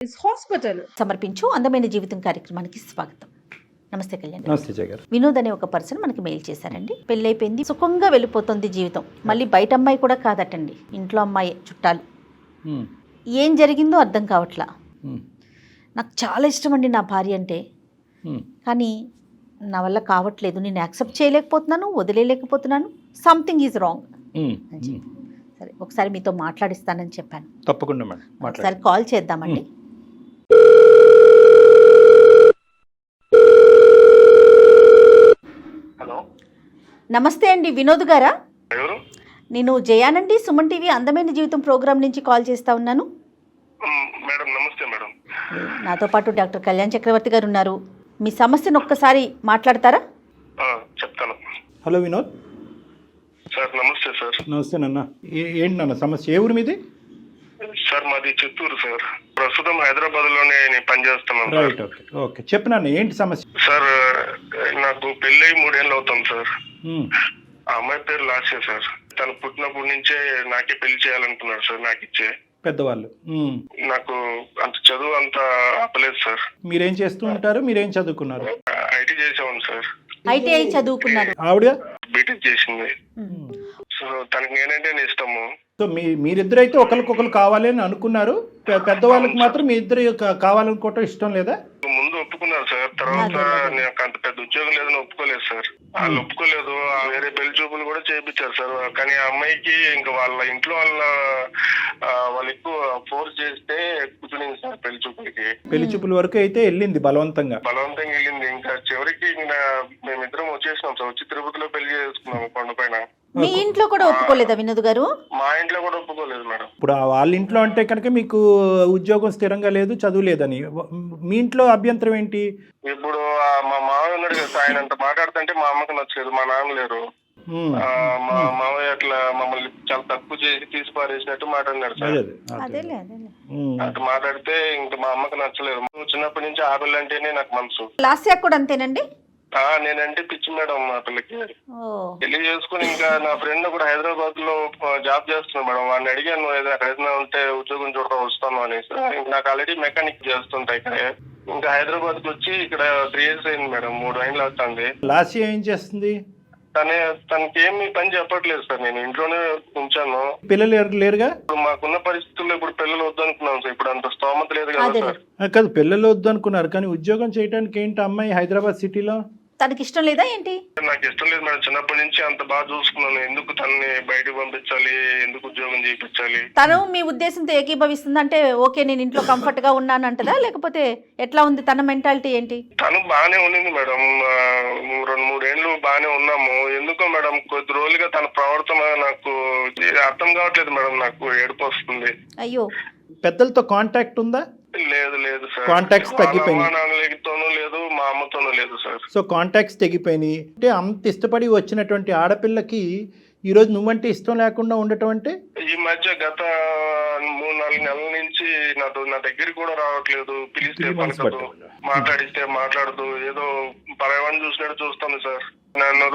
Hospital సమర్పించు అందమైన జీవితం కార్యక్రమానికి స్వాగతం. నమస్తే కళ్యాణ్. నమస్తే జయ గారు. వినోద్ అనే ఒక పర్సన్ మనకి మెయిల్ చేశారండి. పెళ్ళైపోయింది, సుఖంగా వెళ్ళిపోతుంది జీవితం. మళ్ళీ బయట అమ్మాయి కూడా కాదటండి, ఇంట్లో అమ్మాయి, చుట్టాలు. ఏం జరిగిందో అర్థం కావట్లా. నాకు చాలా ఇష్టం అండి నా భార్య అంటే, కానీ నా వల్ల కావట్లేదు. నేను యాక్సెప్ట్ చేయలేకపోతున్నాను, వదిలేయలేకపోతున్నాను. Something is wrong. సరే, ఒకసారి మీతో మాట్లాడిస్తానని చెప్పాను. తప్పకుండా మేడం, ఒకసారి కాల్ చేద్దామండి. హలో, నమస్తే అండి, వినోద్ గారా? ఎవరు? నేను జయానండి, సుమన్ టీవీ అందమైన జీవితం ప్రోగ్రామ్ నుంచి కాల్ చేస్తా ఉన్నాను. మేడం నమస్తే మేడం. నాతో పాటు డాక్టర్ కళ్యాణ్ చక్రవర్తి గారు ఉన్నారు. మీ సమస్యను ఒక్కసారి మాట్లాడతారా? చెప్తాను. Hello Vinod sir. నమస్తే సార్. నమస్తే నాన్న. ఏంటి నాన్న సమస్య? ఏ ఊరు మీది? సార్ మాది చిత్తూరు సార్. ప్రస్తుతం హైదరాబాద్ లోనే నేను పనిచేస్తున్నాను సార్. రైట్, ఓకే ఓకే, చెప్పు నాన్న, ఏంటి సమస్య? సార్ నాకు పెళ్ళై 3 ఏళ్ళు అవుతాం సార్. ఆ అమ్మాయి పేరు లాస్య సార్. తను పుట్టినప్పటి నుంచే నాకే పెళ్లి చేయాలనుకున్నాడు సార్, నాకు ఇచ్చే పెద్దవాళ్ళు. నాకు అంత చదువు అంత ఆపలేదు సార్. మీరేం చేస్తూ ఉంటారు? మీరేం చదువుకున్నారు? ఐటీ చేసాము సార్. ఐటీఐ చదువుకున్నారు. ఆవిడ బీటెక్ చేసింది. సో తనకి నేనంటే ఇష్టము. సో మీరిద్దరైతే ఒకరికొకరు కావాలి అని అనుకున్నారు. పెద్దవాళ్ళకి మాత్రం మీ ఇద్దరు కావాలనుకోవటం ఇష్టం లేదా? ముందు ఒప్పుకున్నారు సార్. తర్వాత నాకు అంత పెద్ద ఉద్యోగం లేదని ఒప్పుకోలేదు సార్. వాళ్ళు ఒప్పుకోలేదు. వేరే పెళ్లి చూపులు కూడా చేయించారు సార్. కానీ ఆ అమ్మాయికి ఇంకా వాళ్ళ ఇంట్లో వాళ్ళు ఎక్కువ ఫోర్స్ చేస్తే కూర్చునింది సార్ పెళ్లి చూపులకి. పెళ్లి చూపుల వరకు అయితే వెళ్ళింది బలవంతంగా వెళ్ళింది. ఇంకా చివరికి ఇంకా మేమిద్దరం వచ్చేసినాం సార్. వచ్చి తిరుపతిలో పెళ్లి చేసుకున్నాము కొండపైన. మీ ఇంట్లో కూడా ఒప్పుకోలేదా వినోద్ గారు? మా ఇంట్లో కూడా ఒప్పుకోలేదు మేడం. ఇప్పుడు వాళ్ళ ఇంట్లో అంటే కనుక మీకు ఉద్యోగం స్థిరంగా లేదు, చదువు లేదని. మీ ఇంట్లో అభ్యంతరం ఏంటి? ఇప్పుడు మా మామయ్య ఉన్నాడు కదా, ఆయన అంత మాట్లాడుతుంటే మా అమ్మకి నచ్చలేదు. మా నాన్న లేరు. మా మామయ్య అట్లా మమ్మల్ని చాలా తక్కువ చేసి తీసి పారేసినట్టు మాట్లాడినాడు సార్. అటు మాట్లాడితే ఇంకా మా అమ్మకి నచ్చలేదు. చిన్నప్పటి నుంచి ఆ పిల్ల అంటేనే నాకు మనసు. లాస్యా కూడా అంతేనండి? నేనంటే పిచ్చి మేడం మా పిల్లకి. పెళ్లి చేసుకుని ఇంకా నా ఫ్రెండ్ కూడా హైదరాబాద్ లో జాబ్ చేస్తున్నాడు మేడం. వాడిని అడిగాను ఎక్కడైనా ఉంటే ఉద్యోగం చూడడం వస్తాను అనేసి. నాకు ఆల్రెడీ మెకానిక్ చేస్తుంటాయి ఇక్కడ. ఇంకా హైదరాబాద్ కి వచ్చి ఇక్కడ 3 years అయింది మేడం. 3 ఏళ్ళు అవుతుంది. లాస్య ఏం చేస్తుంది? తనకి ఏమి పని చెప్పట్లేదు సార్. నేను ఇంట్లోనే ఉంచాను. పిల్లలు లేరుగా? మాకున్న పరిస్థితుల్లో ఇప్పుడు పిల్లలు వద్దనుకున్నాం సార్. ఇప్పుడు అంత స్తోమత లేదు కదా సార్. కాదు, పిల్లలు వద్దు అనుకున్నారు, కానీ ఉద్యోగం చేయడానికి ఏంటి అమ్మాయి హైదరాబాద్ సిటీలో? తనకి ఇష్టం లేదా ఏంటి? నాకు ఇష్టం లేదు మేడం. చిన్నప్పటి నుంచి అంత బాగా చూసుకున్నాను. ఎందుకు తనని బయటకు పంపించాలి? ఎందుకు ఉద్యోగం చేయించాలి? తను మీ ఉద్దేశంతో ఏకీభవిస్తుంది అంటే ఓకే, నేను ఇంట్లో కంఫర్ట్ గా ఉన్నాను అంటదా, లేకపోతే ఎట్లా ఉంది తన మెంటాలిటీ ఏంటి? తను బాగానే ఉండింది మేడం. 2-3 ఏళ్ళు బాగానే ఉన్నాము. ఎందుకో మేడం కొద్ది రోజులుగా తన ప్రవర్తన నాకు అర్థం కావట్లేదు మేడం. నాకు ఏడుపు వస్తుంది. అయ్యో, పెద్దలతో కాంటాక్ట్ ఉందా? లేదు సార్. కాంటాక్ట్స్ తగ్గిపోయినాయి. లేదు, మా అమ్మతోనూ లేదు సార్. సో కాంటాక్ట్స్ తగ్గిపోయినాయి అంటే అంత ఇష్టపడి వచ్చినటువంటి ఆడపిల్లకి ఈ రోజు నువ్వంటే ఇష్టం లేకుండా ఉండటం అంటే? ఈ మధ్య గత 3-4 నెలల నుంచి నా దగ్గరికి కూడా రావట్లేదు. పిలిస్తే పలకదు, మాట్లాడిస్తే మాట్లాడదు. ఏదో పరవాణి చూసినట్టు చూస్తాను సార్. నన్ను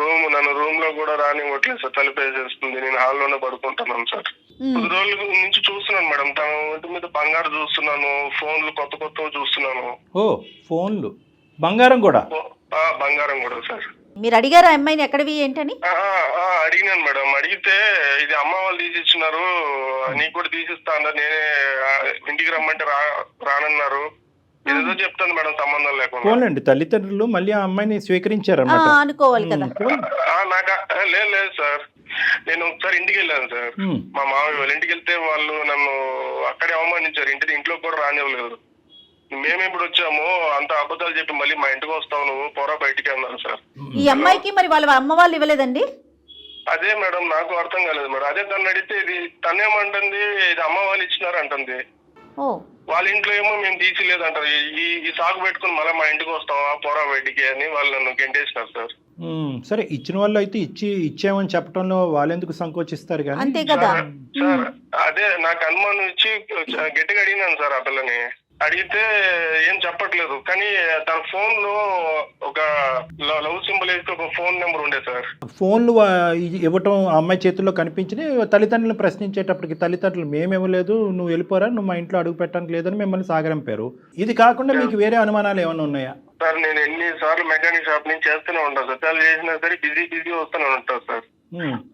రూమ్ లో కూడా రానివ్వట్లేదు సార్. తలుపేసేస్తుంది. నేను హాల్లోనే పడుకుంటున్నాను సార్. 10 రోజుల నుంచి చూస్తున్నాను మేడం. తన ఒంటి మీద బంగారు చూస్తున్నాను. ఫోన్లు కొత్త చూస్తున్నాను. ఓ, ఫోన్లు, బంగారం కూడా? బంగారం కూడా సార్. మీరు అడిగారా అమ్మాయిని ఎక్కడివి ఏంటని? అడిగినాను మేడం. అడిగితే ఇది అమ్మ వాళ్ళు తీసిచ్చినారు, నీకు కూడా తీసిస్తా అన్నారు. నేనే ఇంటికి రమ్మంటే రానన్నారు. ఏదో చెప్తాను మేడం సంబంధం లేకుండా. పోలండి, తల్లిదండ్రులు మళ్ళీ ఆ అమ్మాయిని స్వీకరించారన్నమాట అనుకోవాలి కదా. లేదు సార్. నేను ఒకసారి ఇంటికి వెళ్ళాను సార్. మా మామయ్య వాళ్ళ ఇంటికి వెళ్తే వాళ్ళు నన్ను అక్కడే అవమానించారు. ఇంట్లో కూడా రానివ్వలేదు. మేము ఇప్పుడు వచ్చాము, అంత అబద్ధాలు చెప్పి మళ్ళీ మా ఇంటికి వస్తావు, నువ్వు పోరా బయటికి అన్నారు సార్. ఈ అమ్మాయికి మరి వాళ్ళ అమ్మ వాళ్ళు ఇవ్వలేదండి? అదే మేడం నాకు అర్థం కాలేదు మేడం. అదే తను అడిగితే ఇది తనేమంటుంది, ఇది అమ్మ వాళ్ళు ఇచ్చినారు అంటుంది. వాళ్ళ ఇంట్లో ఏమో మేము తీసిలేదు అంటారు. ఈ సాగు పెట్టుకుని మళ్ళీ మా ఇంటికి వస్తావా, పోరా బయటికి అని వాళ్ళు నన్ను గెంటేసినారు సార్. సరే, ఇచ్చిన వాళ్ళు అయితే ఇచ్చామని చెప్పడంలో వాళ్ళెందుకు సంకోచిస్తారు కానీ? అంతే కదా సార్. అదే నాకు అనుమానం ఇచ్చి గట్టిగా అడిగినాను సార్ ఆ పిల్లని. అడిగితే ఏం చెప్పట్లేదు. కానీ తన ఫోన్ లో ఒక లవ్ సింబల్ వేసి ఒక ఫోన్ నెంబర్ ఉండే సార్. ఫోన్లు ఇవ్వటం ఆ అమ్మాయి చేతుల్లో కనిపించినాయి. తల్లిదండ్రులను ప్రశ్నించేటప్పటికి తల్లిదండ్రులు మేము ఇవ్వలేదు, నువ్వు వెళ్ళిపోరా, నువ్వు మా ఇంట్లో అడుగు పెట్టడానికి లేదని మిమ్మల్ని సాగరంపారు. ఇది కాకుండా మీకు వేరే అనుమానాలు ఏమైనా ఉన్నాయా? సార్ నేను ఎన్నిసార్లు మెకానిక్ షాప్ నుంచి చేస్తూనే ఉంటాను సార్. చాలా చేసినా సరే బిజీ వస్తూనే ఉంటాను సార్.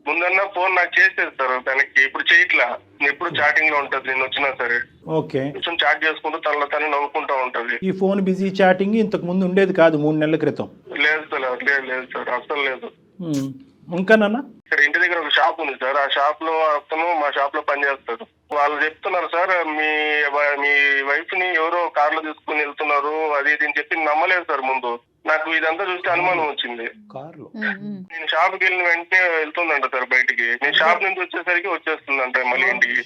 ముందన్నా ఫోన్ నాకు చేసేది సార్ తనకి, ఇప్పుడు చేయట్లా. ఎప్పుడు చాటింగ్ లో ఉంటది నేను వచ్చినా సరే. ఓకే, కొంచెం చాట్ చేసుకుంటూ తనలో తను నవ్వుకుంటా ఉంటది. ఈ ఫోన్ బిజీ చాటింగ్ ఇంతకు ముందు ఉండేది కాదు 3 నెలల క్రితం? లేదు సార్, లేదు సార్, అసలు లేదు. ఇంకానన్నా ఇక్కడ ఇంటి దగ్గర ఒక షాప్ ఉంది సార్. ఆ షాప్ లో అతను మా షాప్ లో పనిచేస్తాడు. వాళ్ళు చెప్తున్నారు సార్, మీ వైఫ్ ని ఎవరో కార్ లో తీసుకుని వెళ్తున్నారు అది ఇది అని చెప్పి నమ్మలేదు సార్. ముందు నాకు ఇదంతా చూస్తే అనుమానం వచ్చింది. నేను షాప్ కి వెళ్ళిన వెంటనే వెళ్తుందంట సార్ బయటికి. నేను షాప్ నుంచి వచ్చేసరికి వచ్చేస్తుందంట మళ్ళీ ఇంటికి.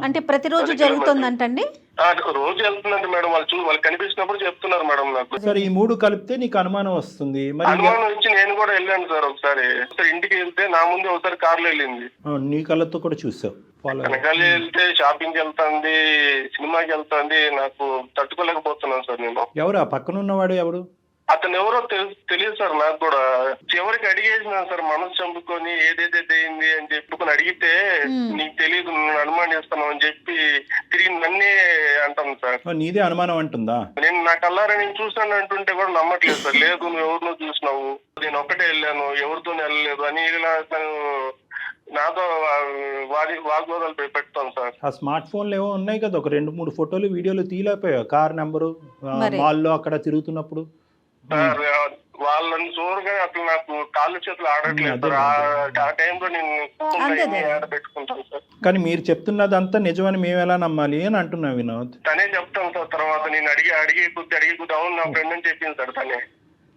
అంటే ప్రతిరోజు జరుగుతుందంటండి? రోజు వెళ్తుందంట మేడం. వాళ్ళు కనిపించినప్పుడు చెప్తున్నారు మేడం నాకు. సార్ ఈ 3 కలిపితే నీకు అనుమానం వస్తుంది. అనుమానం వచ్చి నేను కూడా వెళ్ళాను సార్. ఒకసారి ఇంటికి వెళ్తే నా ముందే ఒకసారి కార్ లో వెళ్ళింది. నీ కళ్ళతో కూడా చూసావు? వెనకాల వెళ్తే షాపింగ్ వెళ్తాంది, సినిమాకి వెళ్తాంది. నాకు తట్టుకోలేకపోతున్నాను సార్ నేను. ఎవరు ఆ పక్కన ఉన్నవాడు? ఎవరు అతను? ఎవరో తెలియదు సార్ నాకు కూడా. చివరికి అడిగేసినా సార్, మనసు చంపుకొని ఏదైతే అయింది అని చెప్పుకొని అడిగితే నీకు తెలియదు, నేను అనుమానిస్తున్నావు అని చెప్పి తిరిగి నన్నే అంటాను సార్. నీదే అనుమానం అంటుందా? నేను నా కల్లారా నేను చూసాను అంటుంటే కూడా నమ్మట్లేదు సార్. లేదు, నువ్వు ఎవరినో చూసినావు, నేను ఒక్కటే వెళ్ళాను, ఎవరితో వెళ్ళలేదు అని ఇలా తను నాతో వాగ్వాదాలు పెడతాను సార్. ఆ స్మార్ట్ ఫోన్లు ఏవో ఉన్నాయి కదా, ఒక 2-3 ఫోటోలు వీడియోలు తీయలేకపోయావు? కార్ నెంబరు మాల్లో అక్కడ తిరుగుతున్నప్పుడు వాళ్ళని చూడగా అసలు నాకు కాళ్ళు చేతులు ఆడట్లేదు సార్. ఆ టైంలో నేను పెట్టుకుంటాను సార్. కానీ మీరు చెప్తున్నదంతా నిజమని మేము ఎలా నమ్మాలి అని అంటున్నా వినోద్. తనే చెప్తాను సార్. తర్వాత నేను అడిగి కొద్ది అవును నా ఫ్రెండ్ అని చెప్పింది సార్. తనే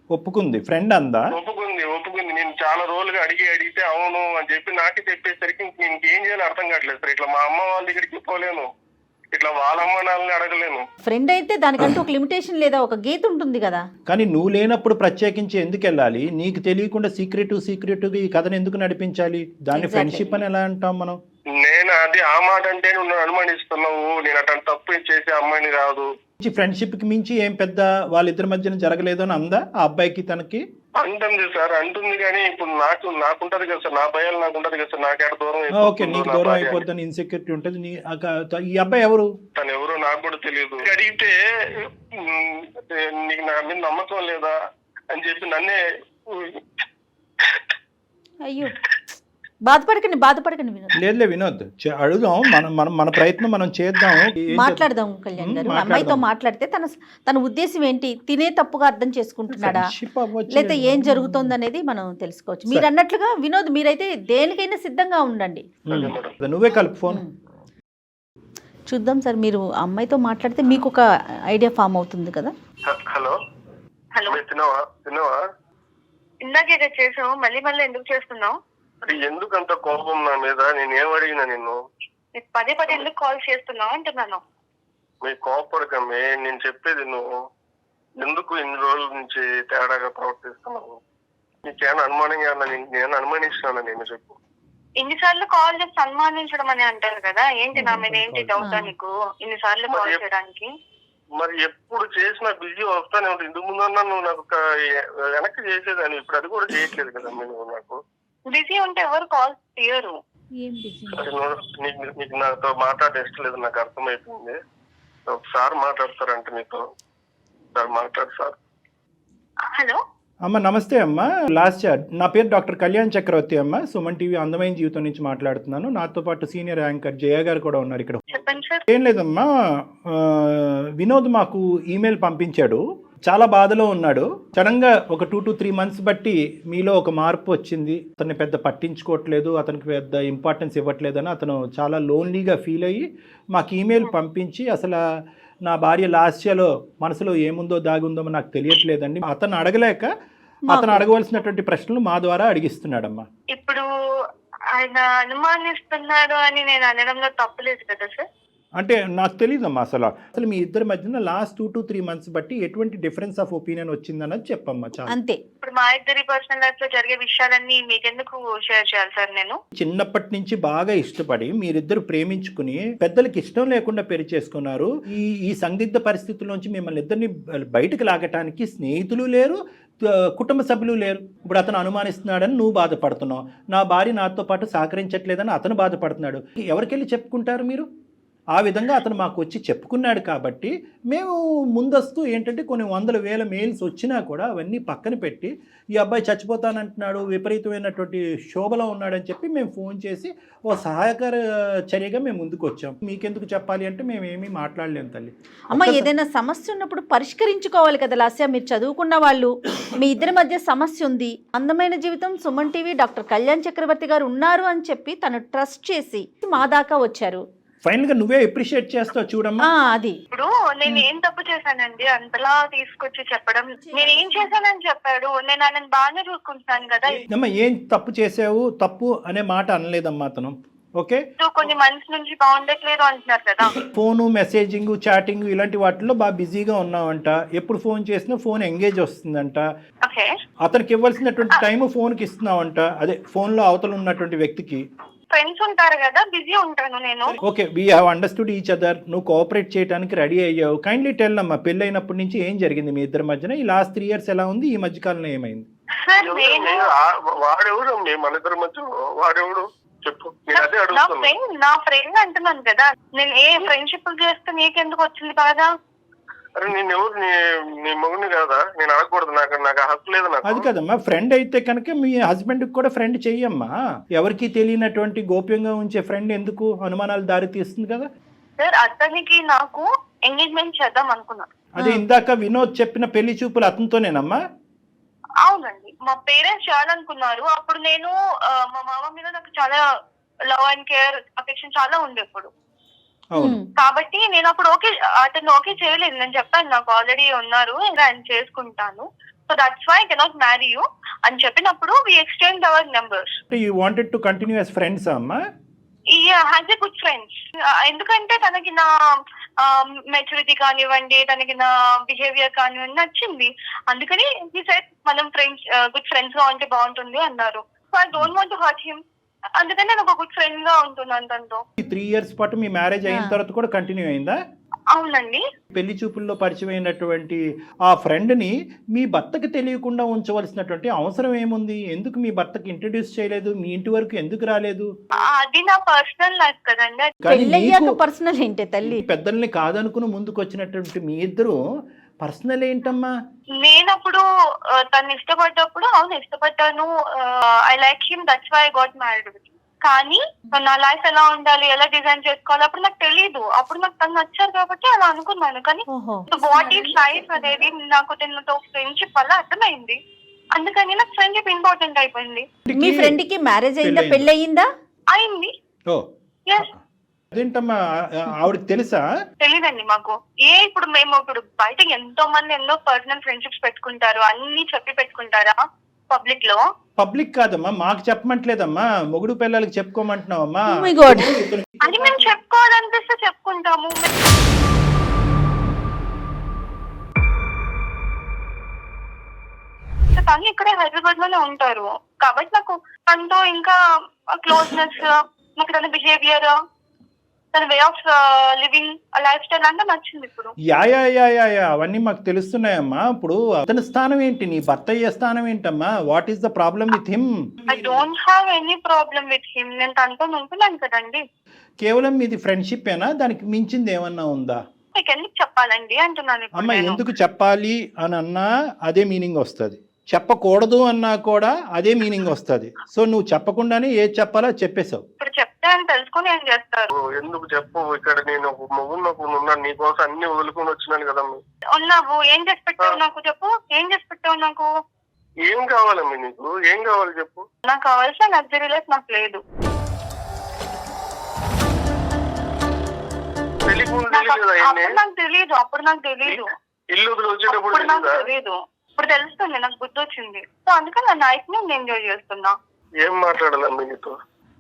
ఒప్పుకుంది? ఫ్రెండ్ అందా? ఒప్పుకుంది. నేను చాలా రోజులుగా అడిగితే అవును అని చెప్పి నాకే చెప్పేసరికి ఇంకేం చేయాలో అర్థం కావట్లేదు సార్. ఇట్లా మా అమ్మ వాళ్ళ దగ్గరికి పోలేను, ఇట్లా వాళ్ళ అమ్మ నాన్నని అడగలేను. ఫ్రెండ్ అయితే దానికంటూ ఒక లిమిటేషన్ లేదా ఒక గీత ఉంటుంది కదా. కానీ నువ్వు లేనప్పుడు ప్రత్యేకించి ఎందుకు వెళ్ళాలి? నీకు తెలియకుండా సీక్రెట్ ఈ కథను ఎందుకు నడిపించాలి? దాన్ని ఫ్రెండ్షిప్ అని ఎలా అంటాం మనం? నేను అది ఆ మాట అంటే నువ్వు అనుమానిస్తున్నావు, నేను అట్లాంటి తప్పు చేసే అమ్మాయిని కాదు. ఫ్రెండ్షిప్ కి మించి ఏం పెద్ద వాళ్ళిద్దరి మధ్యన జరగలేదు అని అందా ఆ అబ్బాయికి తనకి? అంటుంది సార్, అంటుంది. కానీ ఇప్పుడు నాకుంటది కదా సార్, నా భయాలు నాకుంటది కదా సార్. నాకేట దూరం. ఓకే, నీకు దూరం అయిపోద్దని ఇన్సెక్యూరిటీ ఉంటుంది. ఈ అబ్బాయి ఎవరు? తను ఎవరో నాకు కూడా తెలియదు. అడిగితే నీకు నా మీద నమ్మకం లేదా అని చెప్పి నన్నే. అయ్యో, బాధపడకండి వినోద్. లేదులే వినోద్, అడుగుదాం. మన ప్రయత్నం మనం చేద్దాం, మాట్లాడదాం. కళ్యాణ్ గారు, అమ్మాయితో మాట్లాడితే తన ఉద్దేశం ఏంటి, తినే తప్పుగా అర్థం చేసుకుంటున్నాడా లేదా ఏం జరుగుతోంది అనేది మనం తెలుసుకోవచ్చు. మీరు అన్నట్లుగా వినోద్, మీరైతే దేనికైనా సిద్ధంగా ఉండండి. నువ్వే కలుపు ఫోన్. చూద్దాం సార్, మీరు అమ్మాయితో మాట్లాడితే మీకు ఒక ఐడియా ఫామ్ అవుతుంది కదా. హలో, తిన్నావా? ఇందాకే చేసావు, మళ్ళీ ఎందుకు చేస్తున్నావు? ఎందుకంత కోపం నా మీద? నేను ఏం అడిగినా నిన్ను? పదే ఎందుకు కాల్ చేస్తున్నావు అంటున్నాను. మీ కోపడకమే, నేను చెప్పేది నువ్వు ఎందుకు ఇన్ని రోజుల నుంచి తేడాగా ప్రవర్తిస్తున్నావు? నీకేమైనా అనుమానంగా నేను అనుమానిస్తున్నాను? నేను చెప్పు. ఇన్నిసార్లు కాల్ చేసి అనుమానించడం అని అంటారు కదా, ఏంటి నా మీద ఏంటి డౌట్ నీకు ఇన్నిసార్లు కాల్ చేయడానికి? మరి ఎప్పుడు చేసినా బిజీ వస్తానే ఉంటుంది. ఇందుకు ముందన్నా నువ్వు నాకు వెనక్కి చేసేదాన్ని, ఇప్పుడు అది కూడా చేయట్లేదు కదా నువ్వు. నాకు బిజీ ఉంటే ఎవరు కాల్ తీయరు. నీకు నాతో మాట్లాడే ఇష్టం లేదు, నాకు అర్థమైపోయింది. ఒకసారి మాట్లాడతారంటే నీతో మాట్లాడు సార్. హలో అమ్మ, నమస్తే అమ్మ. నా పేరు డాక్టర్ కళ్యాణ్ చక్రవర్తి అమ్మ. సుమన్ టీవీ అందమైన జీవితం నుంచి మాట్లాడుతున్నాను. నాతో పాటు సీనియర్ యాంకర్ జయ గారు కూడా ఉన్నారు ఇక్కడ. చెప్పండి సార్. ఏం లేదమ్మా, వినోద్ మాకు ఈమెయిల్ పంపించాడు. చాలా బాధలో ఉన్నాడు. సడన్ గా ఒక 2 to 3 months బట్టి మీలో ఒక మార్పు వచ్చింది. అతన్ని పెద్ద పట్టించుకోవట్లేదు, అతనికి పెద్ద ఇంపార్టెన్స్ ఇవ్వట్లేదని అతను చాలా లోన్లీగా ఫీల్ అయ్యి మాకు ఈమెయిల్ పంపించి, అసలు నా భార్య లాస్యలో మనసులో ఏముందో దాగుందో నాకు తెలియట్లేదండి, అతను అడగలేక అతను అడగవలసినటువంటి ప్రశ్నలు మా ద్వారా అడిగిస్తున్నాడమ్మా. ఇప్పుడు ఆయన అనుమానిస్తున్నాడు అని నేను అనడంలో తప్పులేదు కదా సార్? అంటే నాకు తెలియదమ్మా అసలు మీ ఇద్దరి మధ్యన లాస్ట్ 2 to 3 months బట్టి ఎటువంటి డిఫరెన్స్ ఆఫ్ ఒపీనియన్ వచ్చిందన్నది చెప్పమ్మా చాలా. అంతే. ఇప్పుడు మా ఇద్దరి పర్సనల్ లైఫ్ లో జరిగే విషయాలన్నీ మీకెందుకు షేర్ చేయాలి సార్ నేను? చిన్నప్పటి నుంచి బాగా ఇష్టపడి మీరిద్దరు ప్రేమించుకుని పెద్దలకి ఇష్టం లేకుండా పెళ్లి చేసుకున్నారు. ఈ సందిగ్ధ పరిస్థితుల్లోంచి మిమ్మల్ని ఇద్దరిని బయటకు లాగటానికి స్నేహితులు లేరు, కుటుంబ సభ్యులు లేరు. ఇప్పుడు అతను అనుమానిస్తున్నాడని నువ్వు బాధపడుతున్నావు, నా భార్య నాతో పాటు సహకరించట్లేదని అతను బాధపడుతున్నాడు. ఎవరికెళ్ళి చెప్పుకుంటారు మీరు? ఆ విధంగా అతను మాకు వచ్చి చెప్పుకున్నాడు కాబట్టి మేము ముందస్తు ఏంటంటే కొన్ని 100,000 మెయిల్స్ వచ్చినా కూడా అవన్నీ పక్కన పెట్టి ఈ అబ్బాయి చచ్చిపోతానంటున్నాడు, విపరీతమైనటువంటి శోభలో ఉన్నాడని చెప్పి మేము ఫోన్ చేసి ఓ సహాయకర చర్యగా మేము ముందుకు వచ్చాం. మీకెందుకు చెప్పాలి అంటే మేము ఏమీ మాట్లాడలేము తల్లి. అమ్మ, ఏదైనా సమస్య ఉన్నప్పుడు పరిష్కరించుకోవాలి కదా లాస్య. మీరు చదువుకున్న వాళ్ళు, మీ ఇద్దరి మధ్య సమస్య ఉంది, అందమైన జీవితం సుమన్ టీవీ డాక్టర్ కళ్యాణ్ చక్రవర్తి గారు ఉన్నారు అని చెప్పి తను ట్రస్ట్ చేసి మా దాకా వచ్చారు. ఫైనల్ గా నువ్వే అప్రిషియేట్ చేస్తావు చూడమ్మా. అది ఇప్పుడు నేను ఏం తప్పు చేశానండి అంతలా తీసుకొచ్చి చెప్పడం? నేను ఏం చేశానని చెప్పాడు, నేను ఆయన బాగానే చూసుకుంటున్నాను కదా. అమ్మా ఏం తప్పు చేసావు, తప్పు అనే మాట అనలేదమ్మా అతను. ఓకే, కొన్ని మంత్స్ నుంచి బాగుండట్లేదు అంటున్నారు కదా. ఫోను, మెసేజింగ్, చాటింగ్ ఇలాంటి వాటిల్లో బాగా బిజీగా ఉన్నావంట. ఎప్పుడు ఫోన్ చేసినా ఫోన్ ఎంగేజ్ వస్తుందంట. ఓకే, అతనికి ఇవ్వాల్సినటువంటి టైం ఫోన్కి ఇస్తున్నావంట, అదే ఫోన్లో అవతల ఉన్నటువంటి వ్యక్తికి. ఫ్రెండ్స్ ఉంటారు కదా, బిజీ ఉంటాను నేను. Okay, we have understood each other. నువ్వు కోఆపరేట్ చేయడానికి రెడీ అయ్యావు. కైండ్లీ టెల్ అమ్మా, పెళ్ళి అయినప్పటి నుంచి ఏం జరిగింది మీ ఇద్దరి మధ్యన? ఈ లాస్ట్ 3 years ఎలా ఉంది? ఈ మధ్య కాలంలో ఏమైంది? సార్ నేను వాడెవడు మన ఇద్దరి మధ్య? వాడెవడు చెప్పు, నేను అదే నా అడుగుతున్నా. నా ఫ్రెండ్ అంటున్నాను కదా. నేను ఏ ఫ్రెండ్షిప్ చేస్తే నీకెందుకు వచ్చింది బాగా? అరే నేను ఎవరు, నీ మొగుడిని కాదా? నేను అడగకూడదు, నాకు హక్కు లేదు. నాకు అది కదమ్మా, ఫ్రెండ్ అయితే కనుక మీ హస్బెండ్ కూడా ఫ్రెండ్ చెయ్యమ్మా. ఎవరికి తెలియనటువంటి గోప్యంగా ఉంచే ఫ్రెండ్ ఎందుకు అనుమానాలు దారి తీస్తుంది కదా. సార్ అతనికి నాకు ఎంగేజ్మెంట్ చేద్దాం అనుకున్నాను. అదే ఇందాక వినోద్ చెప్పిన పెళ్లి చూపులు అతనితోనేనమ్మా? అవునండి, మా పేరెంట్స్ చేయాలనుకున్నారు. అప్పుడు నేను మా మామ మీద నాకు చాలా లవ్ అండ్ కేర్, అఫెక్షన్ చాలా ఉండే అప్పుడు. కాబట్టి నేను అప్పుడు అతను ఓకే చేయలేదు. నేను చెప్పాను నాకు ఆల్రెడీ ఉన్నారు, ఇంకా ఆయన చేసుకుంటాను, so that's why I cannot marry you అని చెప్పినప్పుడు we exchange our numbers. You wanted to continue as friends అమ్మా? Has a good friends. ఎందుకంటే తనకి నా మెచ్యూరిటీ కానివ్వండి, తనకి నా బిహేవియర్ కానివ్వండి నచ్చింది. అందుకని హి సెడ్ మనం ఫ్రెండ్స్, గుడ్ ఫ్రెండ్స్ గా ఉంటే బాగుంటుంది అన్నారు. So I don't want to hurt him. అందుకని నేను ఒక గుడ్ ఫ్రెండ్ గా ఉంటున్నాను తనతో. 3 years పాటు మీ మ్యారేజ్ అయిన తర్వాత కూడా కంటిన్యూ అయిందా? అవునండి. పెళ్లి చూపుల్లో పరిచయమైనటువంటి ఆ ఫ్రెండ్ ని మీ భర్తకి తెలియకుండా ఉంచవలసినటువంటి అవసరం ఏముంది? ఎందుకు మీ భర్తకి ఇంట్రడ్యూస్ చేయలేదు? మీ ఇంటి వరకు ఎందుకు రాలేదు? అది నా పర్సనల్ లైఫ్ కదండి. పెళ్ళయ్యాక పర్సనల్ ఏంటి తల్లి? పెద్దల్ని కాదనుకుని ముందుకు వచ్చినటువంటి మీ ఇద్దరు పర్సనల్ ఏంటమ్మా? నేనప్పుడు తను ఇష్టపడ్డప్పుడు అవును ఇష్టపడ్డాను, I like him, that's why I got married with. కానీ నా లైఫ్ ఎలా ఉండాలి, ఎలా డిజైన్ చేసుకోవాలి అప్పుడు నాకు తెలియదు. అప్పుడు నాకు తను నచ్చారు కాబట్టి అలా అనుకున్నాను. కానీ వాట్ ఈస్ లైఫ్ అనేది నాకు తనతో ఫ్రెండ్షిప్ వల్ల అర్థమైంది. అందుకని నాకు ఫ్రెండ్షిప్ ఇంపార్టెంట్ అయిపోయింది. మీ ఫ్రెండ్ కి మ్యారేజ్ అయిందా, పెళ్లి అయిందా? అయింది. అదేంటమ్మా, ఆవిడకి తెలుసా? తెలీదండి మాకు. ఇప్పుడు మేము బయటకి ఎంతో మంది ఎన్నో పర్సనల్ ఫ్రెండ్షిప్స్ పెట్టుకుంటారు, అన్ని చెప్పి పెట్టుకుంటారా పబ్లిక్ లో? పబ్లిక్ కాదమ్మా, మాకు చెప్పమంటలేదమ్మా, మొగుడు పిల్లలకి చెప్పుకోమంటున్నావమ్మా. అది మేము చెప్పుకోవాలనిపిస్తే చెప్పుకుంటాము. తను ఇక్కడే హైదరాబాద్ లోనే ఉంటారు కాబట్టి నాకు తనతో ఇంకా క్లోజ్నెస్, నాకు తన బిహేవియర్, తన way of living, life style అంతా నచ్చింది. ఇప్పుడు అవన్నీ మాకు తెలుస్తున్నాయమ్మా. ఇప్పుడు అతని స్థానం ఏంటి, నీ భర్త అయ్యే స్థానం ఏంటమ్మా? What is the problem with him? I don't have any problem with him. నేను తనతో ఉంటున్నాను కదండి. కేవలం మీది ఫ్రెండ్షిప్ ఏనా? దానికి మించింది ఏమన్నా ఉందా? మీకు ఎందుకు చెప్పాలండి అంటున్నాను. అమ్మ ఎందుకు చెప్పాలి అని అన్నా అదే మీనింగ్ వస్తుంది, చెప్పకూడదు అన్నా కూడా అదే మీనింగ్ వస్తుంది. సో నువ్వు చెప్పకుండానే ఏది చెప్పాలో చెప్పేశావు. ఇప్పుడు చెప్తే అని తెలుసుకుని ఏం చేస్తారు? ఎందుకు చెప్పు? ఇక్కడ నేను మొగుడు నీకోసం అన్ని వదులుకొని వచ్చినాను కదా. ఉన్నావు, ఏం చేసి పెట్టావు నాకు చెప్పు? ఏం చేసి పెట్టావు నాకు? ఏం కావాలమ్మా నీకు? ఏం కావాలి చెప్పు? నాకు కావాల్సిన లగ్జరీ లైఫ్ నాకు లేదు. నాకు తెలియదు, అప్పుడు నాకు తెలియదు. ఇల్లు వచ్చేటప్పుడు నాకు తెలియదు, ఇప్పుడు తెలుస్తుంది, నాకు బుద్ధి వచ్చింది. సో అందుకని నా లైఫ్ ని నేను ఎంజాయ్ చేస్తున్నా. ఏం మాట్లాడాలమ్మా నీతో?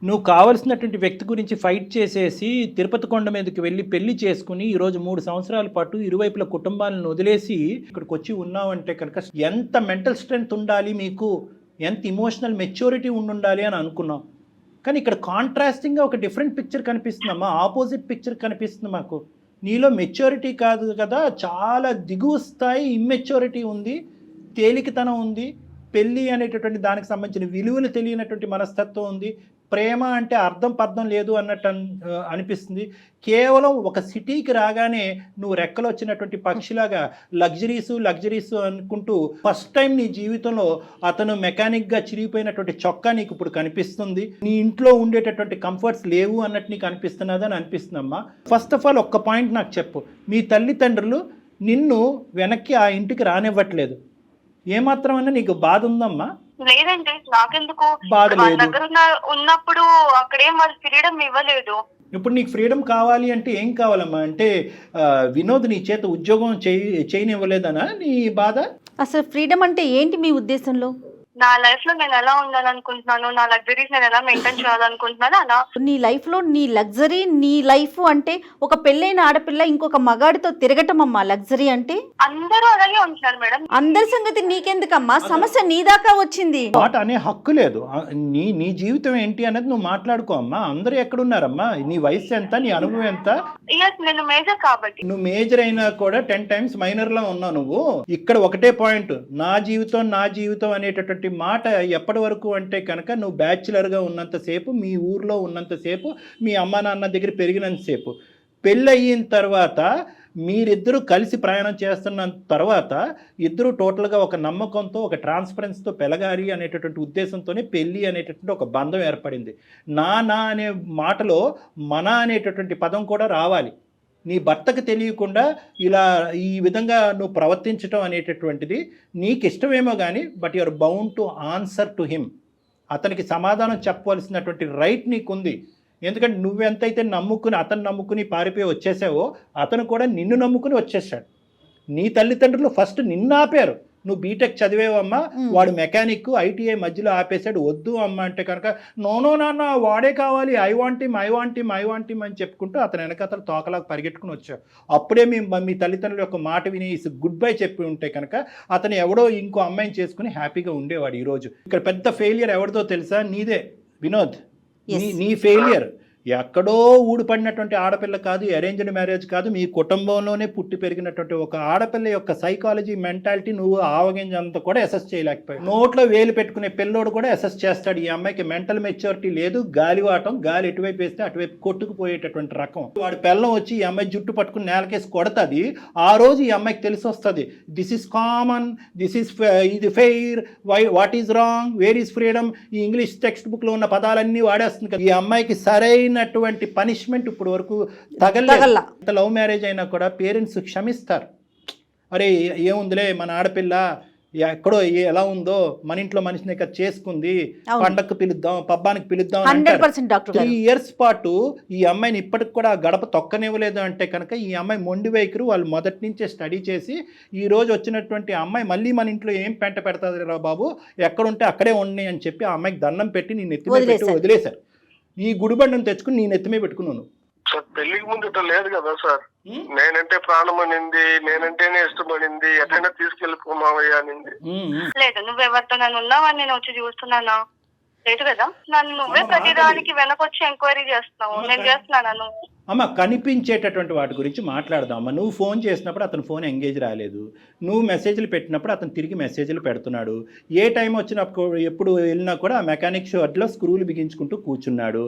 నువ్వు కావలసినటువంటి వ్యక్తి గురించి ఫైట్ చేసేసి తిరుపతి కొండ మీదకి వెళ్ళి పెళ్లి చేసుకుని ఈరోజు 3 సంవత్సరాల పాటు ఇరువైపుల కుటుంబాలను వదిలేసి ఇక్కడికి వచ్చి ఉన్నావంటే కనుక ఎంత మెంటల్ స్ట్రెంగ్త్ ఉండాలి మీకు, ఎంత ఇమోషనల్ మెచ్యూరిటీ ఉండాలి అని అనుకున్నాం. కానీ ఇక్కడ కాంట్రాస్టింగ్గా ఒక డిఫరెంట్ పిక్చర్ కనిపిస్తుందమ్మా, ఆపోజిట్ పిక్చర్ కనిపిస్తుంది మాకు. నీలో మెచ్యూరిటీ కాదు కదా, చాలా దిగువ స్థాయి ఇమ్మెచ్యూరిటీ ఉంది, తేలికతనం ఉంది, పెళ్ళి అనేటటువంటి దానికి సంబంధించిన విలువలు తెలియనటువంటి మనస్తత్వం ఉంది, ప్రేమ అంటే అర్థం పర్థం లేదు అన్నట్టు అనిపిస్తుంది. కేవలం ఒక సిటీకి రాగానే నువ్వు రెక్కలు వచ్చినటువంటి పక్షిలాగా లగ్జరీస్ అనుకుంటూ ఫస్ట్ టైం నీ జీవితంలో అతను మెకానిక్గా చిరిగిపోయినటువంటి చొక్కా నీకు ఇప్పుడు కనిపిస్తుంది. నీ ఇంట్లో ఉండేటటువంటి కంఫర్ట్స్ లేవు అన్నట్టు నీకు అనిపిస్తున్నదని అనిపిస్తుందమ్మా. ఫస్ట్ ఆఫ్ ఆల్ ఒక్క పాయింట్ నాకు చెప్పు, మీ తల్లిదండ్రులు నిన్ను వెనక్కి ఆ ఇంటికి రానివ్వట్లేదు, ఏమాత్రమైనా నీకు బాధ ఉందమ్మా? లేదండి, నాకెందుకు, బాధ వాళ్ళ లేదు. దగ్గర ఉన్నప్పుడు అక్కడేం వాళ్ళు ఫ్రీడమ్ ఇవ్వలేదు. ఇప్పుడు నీకు ఫ్రీడమ్ కావాలి అంటే ఏం కావాలమ్మా? అంటే వినోద్ నీ చేత ఉద్యోగం చేయనివ్వలేదనా నీ బాధ? అసలు ఫ్రీడమ్ అంటే ఏంటి మీ ఉద్దేశంలో? నా లైఫ్ లో నేను ఎలా ఉండాలనుకుంటున్నాను, నా లగ్జరీస్ నేను ఎలా మెయింటైన్ చేయాలనుకుంటున్నాను అలా. నీ లైఫ్లో నీ లగ్జరీ, నీ లైఫ్ అంటే ఒక పెళ్ళైన ఆడపిల్ల ఇంకొక మగాడితో తిరగటం అమ్మా లగ్జరీ అంటే. అందరూ అలాగే ఉంటున్నారు మేడం. అందరి సంగతి నీకెందుకమ్మా, సమస్య నీ దాకా వచ్చింది. మాట అనే హక్కు లేదు. నీ జీవితం ఏంటి అనేది నువ్వు మాట్లాడుకో అమ్మా. అందరూ ఎక్కడున్నారమ్మా? నీ వయసు ఎంత, నీ అనుభవం ఎంత? నేను మేజర్ కాబట్టి. నువ్వు మేజర్ అయినా కూడా 10 times మైనర్లో ఉన్నావు నువ్వు. ఇక్కడ ఒకటే పాయింట్, నా జీవితం అనేటటువంటి మాట ఎప్పటి వరకు అంటే కనుక నువ్వు బ్యాచులర్గా ఉన్నంతసేపు, మీ ఊర్లో ఉన్నంతసేపు, మీ అమ్మా నాన్న దగ్గర పెరిగినంతసేపు. పెళ్ళయిన తర్వాత మీరిద్దరూ కలిసి ప్రయాణం చేస్తున్న తర్వాత ఇద్దరు టోటల్గా ఒక నమ్మకంతో, ఒక ట్రాన్స్పరెన్స్తో పెరగాలి అనేటటువంటి ఉద్దేశంతోనే పెళ్ళి అనేటటువంటి ఒక బంధం ఏర్పడింది. నా అనే మాటలో మన అనేటటువంటి పదం కూడా రావాలి. నీ భర్తకు తెలియకుండా ఇలా ఈ విధంగా నువ్వు ప్రవర్తించడం అనేటటువంటిది నీకు ఇష్టమేమో కానీ, but you're bound to answer to him. అతనికి సమాధానం చెప్పవలసినటువంటి రైట్ నీకుంది. ఎందుకంటే నువ్వెంతైతే అతను నమ్ముకుని పారిపోయి వచ్చేసావో, అతను కూడా నిన్ను నమ్ముకుని వచ్చేసాడు. నీ తల్లిదండ్రులు ఫస్ట్ నిన్ను ఆపారు. నువ్వు బీటెక్ చదివేవమ్మా, వాడు మెకానిక్, ఐటీఐ మధ్యలో ఆపేశాడు. వద్దు అమ్మ అంటే కనుక నో నాన్న వాడే కావాలి, ఐ వాంట్ హిమ్ అని చెప్పుకుంటూ అతను వెనకతలు తోకలాగా పరిగెట్టుకుని వచ్చావు. అప్పుడే మీ తల్లిదండ్రుల యొక్క మాట విని గుడ్ బై చెప్పి ఉంటే కనుక అతను ఎవడో ఇంకో అమ్మాయిని చేసుకుని హ్యాపీగా ఉండేవాడు. ఈరోజు ఇక్కడ పెద్ద ఫెయిలియర్ ఎవరిదో తెలుసా? నీదే వినోద్. నీ ఫెయిలియర్ ఎక్కడో ఊడిపడినటువంటి ఆడపిల్ల కాదు, అరేంజ్డ్ మ్యారేజ్ కాదు, మీ కుటుంబంలోనే పుట్టి పెరిగినటువంటి ఒక ఆడపిల్ల యొక్క సైకాలజీ, మెంటాలిటీ నువ్వు ఆవగింజంతా కూడా అసెస్ చేయలేకపోయావు. నోట్లో వేలు పెట్టుకునే పిల్లోడు కూడా అసెస్ చేస్తాడు, ఈ అమ్మాయికి మెంటల్ మెచ్యూరిటీ లేదు, గాలివాటం, గాలి ఎటువైపు వేస్తే అటువైపు కొట్టుకుపోయేటటువంటి రకం. వాడి పిల్లం వచ్చి ఈ అమ్మాయి జుట్టు పట్టుకుని నేలకేసి కొడతాది. ఆ రోజు ఈ అమ్మాయికి తెలిసి వస్తుంది, దిస్ ఈస్ కామన్, ఇది fair, what is wrong, where is freedom, ఈ ఇంగ్లీష్ టెక్స్ట్ బుక్లో ఉన్న పదాలన్నీ వాడేస్తుంది కదా. ఈ అమ్మాయికి సరైనటువంటి పనిష్మెంట్ ఇప్పుడు వరకు తగల. లవ్ మ్యారేజ్ అయినా కూడా పేరెంట్స్ క్షమిస్తారు. అరే ఏముందిలే, మన ఆడపిల్ల ఎక్కడో ఎలా ఉందో, మన ఇంట్లో మనిషిని ఇక్కడ చేసుకుంది, పండగకు పిలుద్దాం, పబ్బానికి పిలుద్దాం. 3 years పాటు ఈ అమ్మాయిని ఇప్పటికి కూడా గడప తొక్కనివ్వలేదు అంటే కనుక ఈ అమ్మాయి మొండి వైఖరు. వాళ్ళు మొదటి నుంచే స్టడీ చేసి ఈ రోజు వచ్చినటువంటి అమ్మాయి మళ్ళీ మన ఇంట్లో ఏం పెంట పెడతాది రా బాబు, ఎక్కడుంటే అక్కడే ఉన్నాయి అని చెప్పి ఆ అమ్మాయికి దండం పెట్టి నీ నెత్తి మీద పెట్టి వదిలేశారు. ఈ గుడిబండను తెచ్చుకుని నీ నెత్తిమే పెట్టుకున్నాను. సార్ పెళ్లికి ముందు ఇట్లా లేదు కదా సార్. నేనంటే ప్రాణం అనింది, నేనంటేనే ఇష్టపడింది, ఎక్కడైనా తీసుకెళ్ళిపోమావయ్యా అనింది. లేదు, నువ్వెవరితో నన్ను ఉన్నావని నేను వచ్చి చూస్తున్నానా? లేదు కదా. నన్ను నువ్వే ప్రతిదానికి వెనకొచ్చి ఎంక్వైరీ చేస్తున్నావు. నేను చేస్తున్నానా? నువ్వు అమ్మ కనిపించేటటువంటి వాటి గురించి మాట్లాడదాం అమ్మ. నువ్వు ఫోన్ చేసినప్పుడు అతను ఫోన్ ఎంగేజ్ రాలేదు, నువ్వు మెసేజ్లు పెట్టినప్పుడు అతను తిరిగి మెసేజ్లు పెడుతున్నాడు. ఏ టైం వచ్చినప్పుడు ఎప్పుడు వెళ్ళినా కూడా ఆ మెకానిక్ షాప్లో స్క్రూలు బిగించుకుంటూ కూర్చున్నాడు.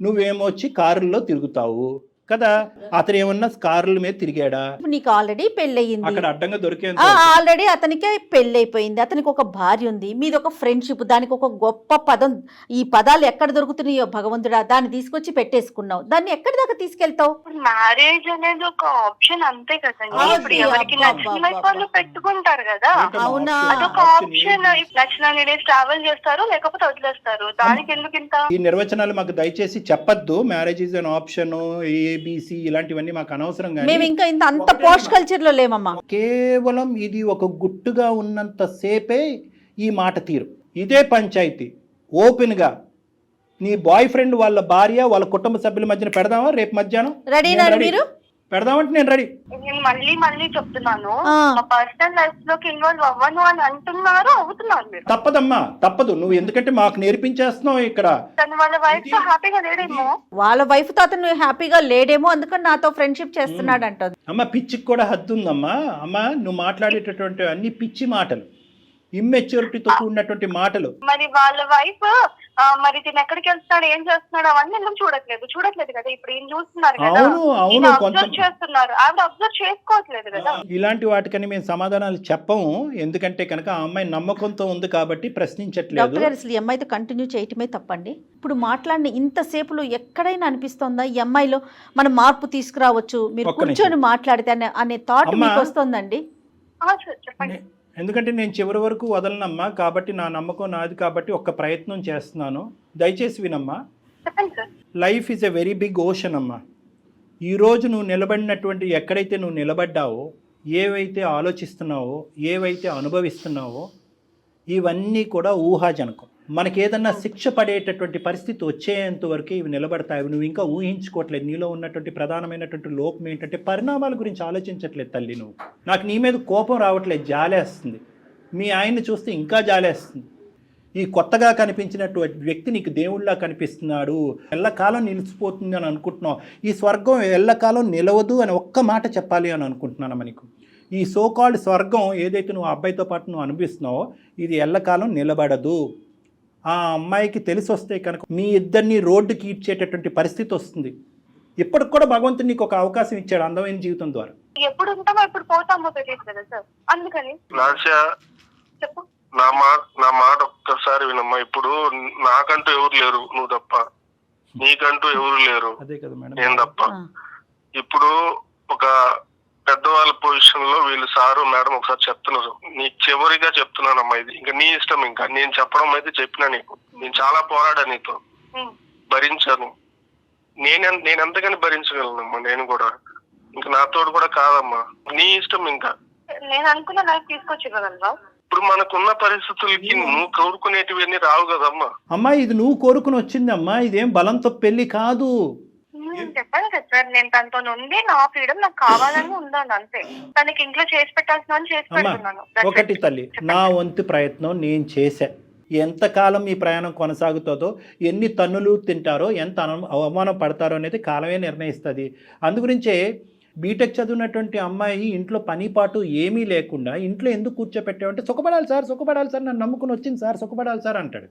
నువ్వేమో వచ్చి కారుల్లో తిరుగుతావు కదా. అతను ఏమన్నా కారుల మీద తిరిగాడా? నీకు ఆల్రెడీ పెళ్ళయింది, అక్కడ అడ్డంగా దొరికేది. ఆల్రెడీ అతనికి పెళ్ళైపోయింది, అతనికి ఒక భార్య ఉంది, మీది ఒక ఫ్రెండ్షిప్, దానికి ఒక గొప్ప పదం. ఈ పదాలు ఎక్కడ దొరుకుతున్నాయో భగవంతుడా, దాన్ని తీసుకొచ్చి పెట్టేసుకున్నావు. దాన్ని ఎక్కడి దాకా తీసుకెళ్తావు? మ్యారేజ్ అనేది ఒక ఆప్షన్ అంతే కదండి. ఇప్పుడు ఎవరికి నచ్చిన వాళ్ళు పెట్టుకుంటారు కదా. అవునా? అదొక ఆప్షన్. నచ్చిన డేస్ ట్రావెల్ చేస్తారు, లేకపోతే వదిలేస్తారు. దానికి ఎందుకు ఇంత? ఈ నిర్వచనాలు మాకు దయచేసి చెప్పద్దు. Marriage is an option, ABC ఇలాంటివన్నీ మాకు అనవసరం. మేము ఇంకా అంత పోస్ట్ కల్చర్ లో లేమమ్మా. కేవలం ఇది ఒక గుట్టుగా ఉన్నంత సేపే ఈ మాట తీరు. ఇదే పంచాయతీ ఓపెన్గా నీ బాయ్ ఫ్రెండ్ వాళ్ళ భార్య వాళ్ళ కుటుంబ సభ్యుల మధ్యన పెడదామా రేపు మధ్యాహ్నం? రెడీనా నేను రెడీ. మీరు? పెడదామంటే నేను రెడీ. నేను మళ్ళీ చెప్తున్నాను, ఆ. మా పర్సనల్ లైఫ్ లోకి ఇన్వాల్వ్ అవ్వను అని అంటున్నారు, అవుతున్నారు మీరు. తప్పదమ్మా, తప్పదు. నువ్వు ఎందుకంటే మాకు నేర్పించేస్తున్నావు ఇక్కడ. తను వాళ్ళ వైఫ్ తో హ్యాపీగా లేడేమో. వాళ్ళ వైఫ్ తో అతను హ్యాపీగా లేడేమో, అందుకని నాతో ఫ్రెండ్షిప్ చేస్తున్నాడు అంటది. అమ్మ పిచ్చికి కూడా హద్దు ఉందమ్మా. అమ్మ నువ్వు మాట్లాడేటటువంటి అన్ని పిచ్చి మాటలు, ఇమ్మెచ్యూరిటీతో కూడినటువంటి మాటలు. మరి వాళ్ళ వైఫ్ మరి తిని ఎక్కడికి వెళ్తున్నాడు, ఏం చేస్తున్నాడు అవన్నీ ఎందుకు చూడట్లేదు కదా. ఇప్పుడు ఈయన చూస్తున్నారు కదా, అవును కొంచెం అబ్జర్వ్ చేస్తున్నారు, ఆవిడ అబ్జర్వ్ చేసుకోవట్లేదు కదా. ఇలాంటి వాటికని మేము సమాధానాలు చెప్పము, ఎందుకంటే కనుక ఆ అమ్మాయి నమ్మకంతో ఉంది కాబట్టి ప్రశ్నించట్లేదు. డాక్టర్ గారు అసలు ఈ అమ్మాయితో కంటిన్యూ చేయటమే తప్పండి. ఇప్పుడు మాట్లాడిన ఇంతసేపులో ఎక్కడైనా అనిపిస్తోందా ఈ అమ్మాయిలో మనం మార్పు తీసుకురావచ్చు, మీరు ఒక్క నిమిషం. కూర్చొని మాట్లాడితే అనే థాట్ అమ్మా. మీకు వస్తుందండి? చెప్పండి. ఎందుకంటే నేను చివరి వరకు వదలనమ్మా, కాబట్టి నా నమ్మకం నాది కాబట్టి ఒక్క ప్రయత్నం చేస్తున్నాను. దయచేసి వినమ్మా. చెప్పండి sir. Life is a very big ocean అమ్మా. ఈరోజు నువ్వు నిలబడినటువంటి ఎక్కడైతే నువ్వు నిలబడ్డావో, ఏవైతే ఆలోచిస్తున్నావో, ఏవైతే అనుభవిస్తున్నావో, ఇవన్నీ కూడా ఊహాజనకం. మనకి ఏదన్నా శిక్ష పడేటటువంటి పరిస్థితి వచ్చేంత వరకు ఇవి నిలబడతాయి. నువ్వు ఇంకా ఊహించుకోవట్లేదు. నీలో ఉన్నటువంటి ప్రధానమైనటువంటి లోపం ఏంటంటే పరిణామాల గురించి ఆలోచించట్లేదు తల్లి. నువ్వు నాకు నీ మీద కోపం రావట్లేదు, జాలేస్తుంది. మీ ఆయన్ని చూస్తే ఇంకా జాలేస్తుంది. ఈ కొత్తగా కనిపించినటువంటి వ్యక్తి నీకు దేవుళ్ళలా కనిపిస్తున్నాడు, ఎల్లకాలం నిలిచిపోతుంది అని అనుకుంటున్నావు. ఈ స్వర్గం ఎల్లకాలం నిలవదు అని ఒక్క మాట చెప్పాలి అని అనుకుంటున్నాను నీకు. ఈ సోకాల్డ్ స్వర్గం ఏదైతే నువ్వు ఆ అబ్బాయితో పాటు నువ్వు అనిపిస్తున్నావో ఇది ఎల్లకాలం నిలబడదు. ఆ అమ్మాయికి తెలిసి వస్తే కనుక మీ ఇద్దరిని రోడ్డుకి ఈడ్చేటటువంటి పరిస్థితి వస్తుంది. ఇప్పటికి కూడా భగవంతుడు నీకు ఒక అవకాశం ఇచ్చాడు అందమైన జీవితం ద్వారా. ఎప్పుడు ఉంటామో ఎప్పుడు పోతామో తెలియదు కదా సార్, అందుకని. చెప్పు. నా మాట ఒక్కసారి వినమ్మా. ఇప్పుడు నాకంటూ ఎవరు లేరు, నువ్వు తప్ప. నీకంటూ ఎవరు లేరు, అదే కదా మేడం, నేను తప్ప. ఇప్పుడు ఒక పెద్దవాళ్ళ పొజిషన్ లో వీళ్ళు సారు మేడం ఒకసారి చెప్తున్నారు. నీకు చివరిగా చెప్తున్నానమ్మా, ఇది ఇంకా నీ ఇష్టం. ఇంకా నేను చెప్పడం అయితే చెప్పినా నీకు. నేను చాలా పోరాడా నీతో, భరించాను. నేను ఎంతగాని భరించగలనమ్మా. నేను కూడా ఇంకా నాతోడు కూడా కాదమ్మా, నీ ఇష్టం. ఇంకా నేను అనుకున్న లైఫ్ తీసుకొచ్చి ఇవ్వగలరా? ఇప్పుడు మనకున్న పరిస్థితులకి నువ్వు కోరుకునేటివన్నీ రావు కదమ్మా. అమ్మా ఇది నువ్వు కోరుకుని వచ్చిందమ్మా, ఇదేం బలంతో పెళ్లి కాదు. చెప్పాను కదా సార్, నేను తనతో ఉంది, నా ఫ్రీడమ్ నాకు కావాలని ఉందని అంతే. తనకి ఇంట్లో చేసి పెట్టాల్సిన చేసి పెడుతున్నాను. ఒకటి తల్లి, నా వంతు ప్రయత్నం నేను చేశా. ఎంతకాలం ఈ ప్రయాణం కొనసాగుతుందో, ఎన్ని తన్నులు తింటారో, ఎంత అవమానం పడతారో అనేది కాలమే నిర్ణయిస్తుంది. అందుగురించే బీటెక్ చదివినటువంటి అమ్మాయి ఇంట్లో పని పాటు ఏమీ లేకుండా ఇంట్లో ఎందుకు కూర్చోపెట్టావంటే సుఖపడాలి సార్, నన్ను నమ్ముకుని వచ్చింది సార్, సుఖపడాలి సార్ అంటాడు.